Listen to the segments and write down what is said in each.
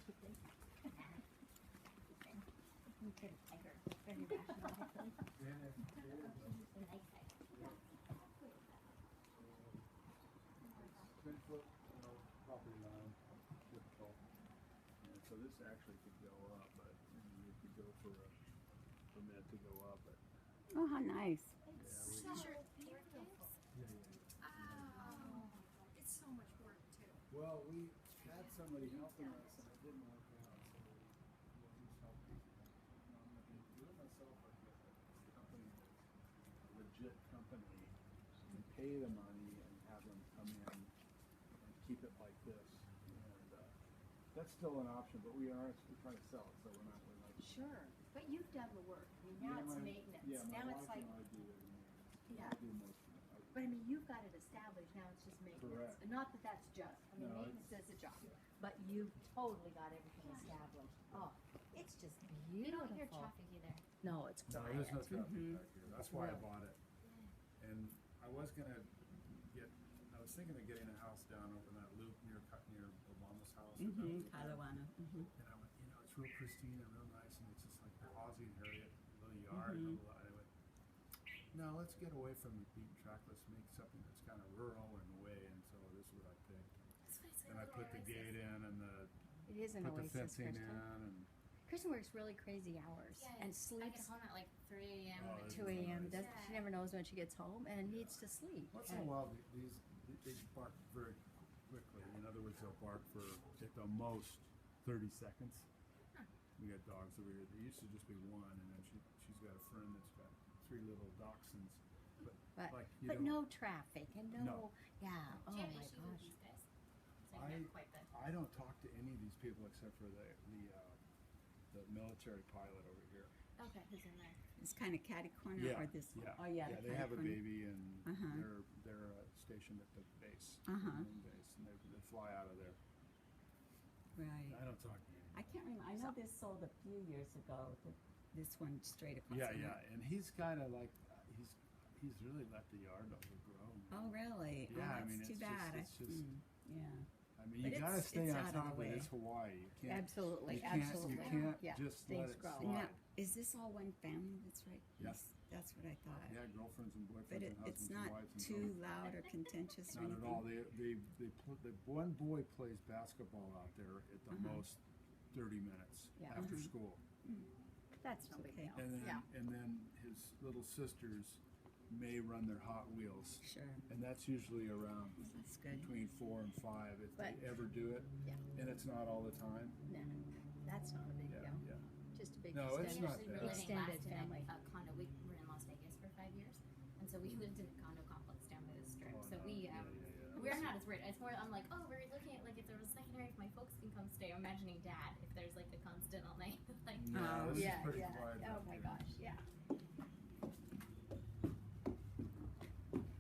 she thinks. He's very tiger, very rational, hopefully. He's a nice guy. 10-foot, property line, typical. And so this actually could go up, but you could go for a permit to go up, but. Oh, how nice. It's so beautiful. Oh, it's so much work too. Well, we had somebody helping us and it didn't work out, so we'll just help people. I'm not gonna do it myself, I get a company that's a legit company, and pay the money and have them come in and keep it like this. And that's still an option, but we're trying to sell it, so we're not really like. Sure, but you've done the work. I mean, now it's maintenance. Yeah, Now my it's wife like, and I do it. Yeah. I do most of it. but I mean, you've got it established. Now it's just maintenance. Correct. And not that that's just. I mean, No, maintenance is a job, but you've totally got everything established. Oh, it's just beautiful. You don't hear traffic either. No, it's No, quiet. there's no traffic Mhm. back here. That's why I bought it. And I was thinking of getting a house down over in that loop near Obama's house. Kalaheo. And I went, it's real pristine and real nice, and it's just like the Ozzie and Harriet, little yard, and blah, blah. And I went, no, let's get away from the beaten track. Let's make something that's kind of rural in a way. And so this is what I picked. And I put the gate in and It is an put the oasis, fencing Kristen. in, and Kristen works really crazy hours Yeah, and I get sleeps home at like 3 a.m. Oh, and that's 2 a.m. nice. She never knows when she gets home and needs to sleep. once in a while they bark very quickly. In other words, they'll bark for at the most 30 seconds. We got dogs over here. There used to just be one, and then she's got a friend that's got 3 little dachshunds. But no traffic and no. Yeah. Oh Do you have my issues with gosh. these guys? It's like not quite the. I don't talk to any of these people except for the military pilot over here. Okay, who's in there? It's kind of catty corner or this one? Yeah. Oh, yeah. the They have a catty corner. baby, and Uh-huh. they're stationed at the base, Uh-huh. the main base, and they fly out of there. Right. I don't talk to anybody. I can't remember. I know this sold a few years ago. This one straight across. Yeah, the yeah, road. and he's kind of like he's really let the yard overgrow. Oh, really? Yeah, oh, I that's mean, too it's bad. just- it's just- yeah. I mean, But you gotta it's stay on out of top the of it. way. It's Hawaii. You can't. Absolutely, You can't. absolutely. You can't Yeah, just things let it grow. slide. Now, is this all one family? That's right. Yeah. Yes, that's what I thought. Yeah, girlfriends and boyfriends But and husbands it's and not wives and too children. loud or contentious or Not anything. at all. The one boy plays basketball out there at the most 30 minutes Yeah. after school, That's no big Okay. deal. and then Yeah. his little sisters may run their Hot Wheels, Sure. and that's usually around That's good. between 4 and 5 if But- they ever do it, Yeah. and it's not all the time. No, that's not a big Yeah, deal. yeah. Just a big No, it's extended. not Actually, bad. we're living Extended last in family. a condo. We were in Las Vegas for 5 years, and so we lived in a condo complex down by the strip. Oh, so no. we Yeah. we're not as worried. It's more I'm like, oh, we're looking at like if there was a secondary, if my folks can come stay. I'm imagining Dad if there's like a constant all night. like No, this Yeah, is pretty yeah. quiet. Oh out my here. gosh, yeah.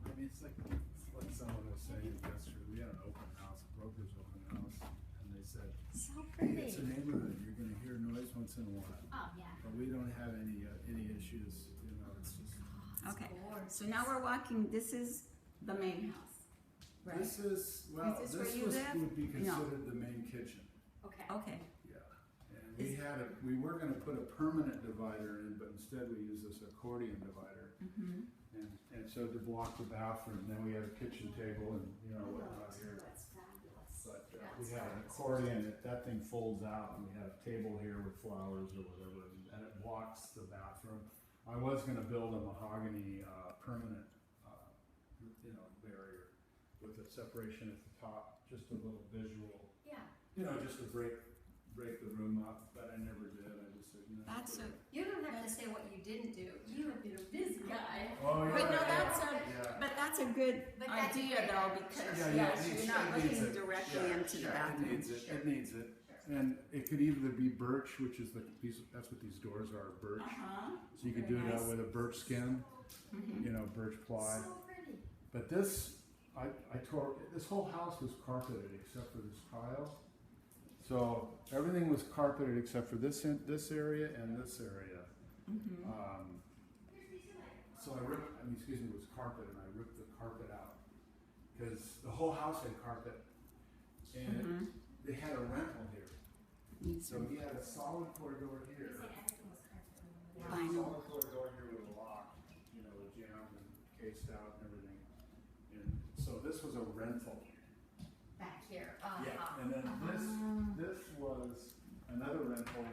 I mean, it's like someone was saying yesterday. We had an open house, a broker's open house, and they said, So "Hey, it's a pretty. neighborhood. You're going to hear noise once in a while, oh yeah. but we don't have any issues. It's just Okay. So now we're walking. This is the main house. Right. this is well. Is this where you was live? would be No. considered the main kitchen. Okay. Okay. Yeah, and we were going to put a permanent divider in, but instead we used this accordion divider. And so to block the bathroom, then we had a kitchen table and whatnot here. That's fabulous. But we had an accordion, that thing folds out, and we had a table here with flowers or whatever, and it blocks the bathroom. I was gonna build a mahogany, permanent, barrier with a separation at the top, just a little visual, Yeah. just to break the room up, but I never did, I just said, That's a. You don't have to say what you didn't do. You have been a busy guy. Oh, yeah. But no, that's a. Yeah. But that's a good But that's idea great. though, because Yeah, yes, it you're not needs looking it. directly Yeah, into the yeah, bathroom. It needs it. It needs it. And it could either be birch, which is that's what these doors are, birch. Uh-huh. So you could do Very that nice. with a birch skin, birch ply. So pretty. But this, this whole house was carpeted except for this tile. So everything was carpeted except for this area and this area. So it was carpet, and I ripped the carpet out because the whole house had carpet, and they had a rental here, These So he had a solid core door here. Vinyl. Solid core door here with a lock, you know, jammed and cased out and everything. And so this was a rental. Back here. Yeah, and then this was another rental,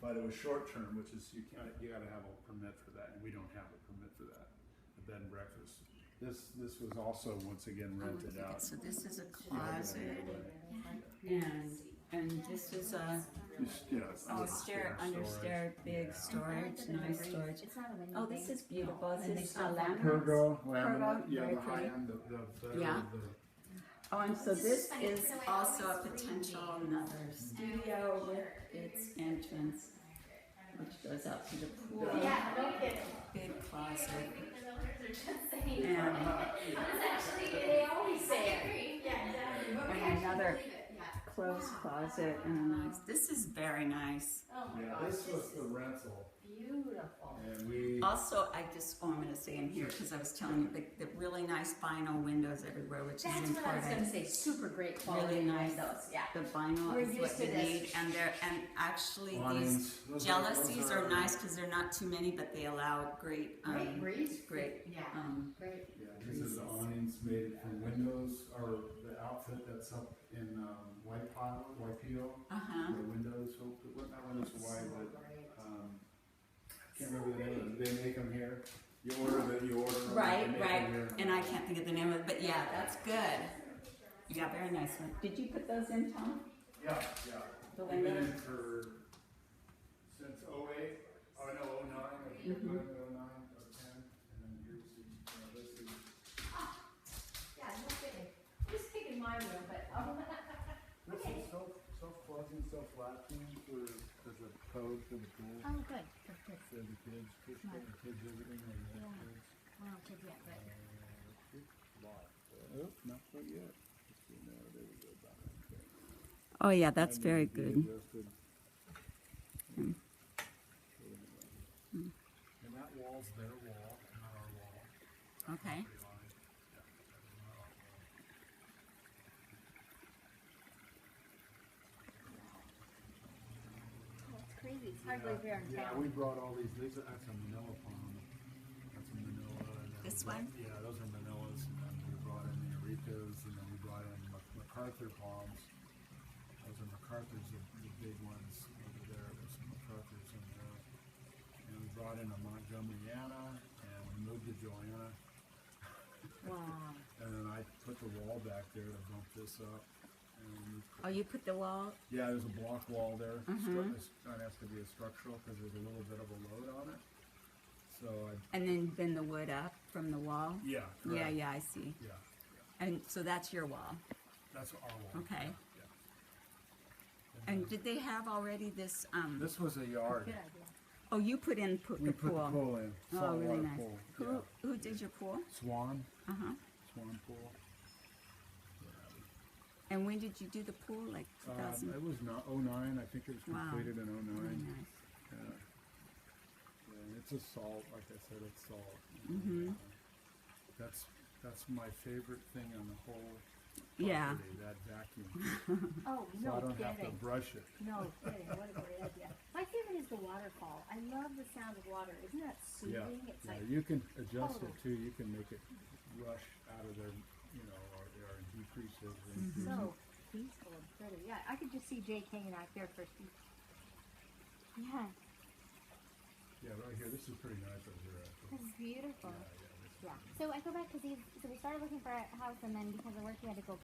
but it was short term, which is you gotta have a permit for that, and we don't have a permit for that. A bed and breakfast. This was also once again rented out. So this is a closet, and this is a It's understair, big storage, nice storage. It's not a window. Oh, this thing. is beautiful. And This they is a still- laminate. Pergo, laminate, yeah, very the high pretty. end, the Yeah. the Oh, and so this is also a potential another studio with its entrance, which goes out to the pool. Yeah, no kidding. Big closet. The builders are just saying. And, It's actually, they always say it. Yeah, exactly. But we and actually another believe it. Yeah. closed closet and a nice. This is very nice. Oh my Yeah, gosh, this was the rental, Beautiful. and we. Also, I'm going to say in here because I was telling you the really nice vinyl windows everywhere, which That's is what I was gonna important. say, super great quality Really nice. windows, yeah. The vinyl We're is used what to you this. need, and actually awnings. these Those jealousies are- are nice because they're not too many, but they allow great, Great breeze. great, Yeah, great. Yeah, these are the awnings made from windows, or the outfit that's up in White Peel. The windows, so that one is wide, but I can't remember the name of it. They make them here. You order them, they Right, make right. them here. And I can't think of the name of it, but yeah, that's good. Yeah, very nice one. Did you put those in, Tom? Yeah. The We've been windows? in for since 08, oh no, 09, I think 09 or 10, and then here's the, this is. Yeah, no kidding. Just picking my room, but, This is so fuzzy, so flat thing for, as a code for the pool, oh, good, good, good. for the kids, everything like that, Yeah. kids. Well, kids, yeah, but Oh, not quite yet. Let's see, no, there we go, about right there. Oh, yeah, that's And very then good. adjusted. And that wall's their wall, not our wall. Okay. it's crazy. It's hardly there in Yeah, town. we brought all these are, that's a manila palm. That's a manila. And then This we brought- one? Yeah, those are manillas, and then we brought in the Eureka's, and then we brought in MacArthur palms. Those are MacArthur's, the big ones over there. There's some MacArthur's in there. And we brought in a Montgomeryana, and we moved to Joanna. Wow. And then I put the wall back there to bump this up. And Oh, you put the wall? yeah, there's a block wall there. That has to be a structural because there's a little bit of a load on it. So And then the wood up from the wall? yeah, Yeah, correct. yeah, I see. Yeah, And so that's your wall. that's our wall. Okay. Yeah. And did they have already this, This was a yard. Good idea. oh, you put in We the put pool? the pool in. Oh, Saltwater really nice. pool. Who did your pool? Yeah. Swan Uh-huh. pool. And when did you do the pool? Like 2000? It was not 09. I think it was Wow. completed in Really 09. nice. Yeah. And it's a salt, like I said, it's salt. That's my favorite thing on the whole Yeah. property, that vacuum. Oh, So no I don't have to kidding. brush it. No kidding. What a great idea. My favorite is the waterfall. I love the sound of water. Isn't that Yeah, soothing? It's yeah, like, you can adjust it Oh. too. You can make it rush out of there, you know, or decrease it. Or increase so peaceful and pretty. Yeah, I could just see Jake hanging out there for Yeah, it. Yeah, right here. This is pretty nice over here. Actually. This is beautiful. Yeah, yeah. This yeah. So I go back because so we started looking for a house, and then because of work, we had to go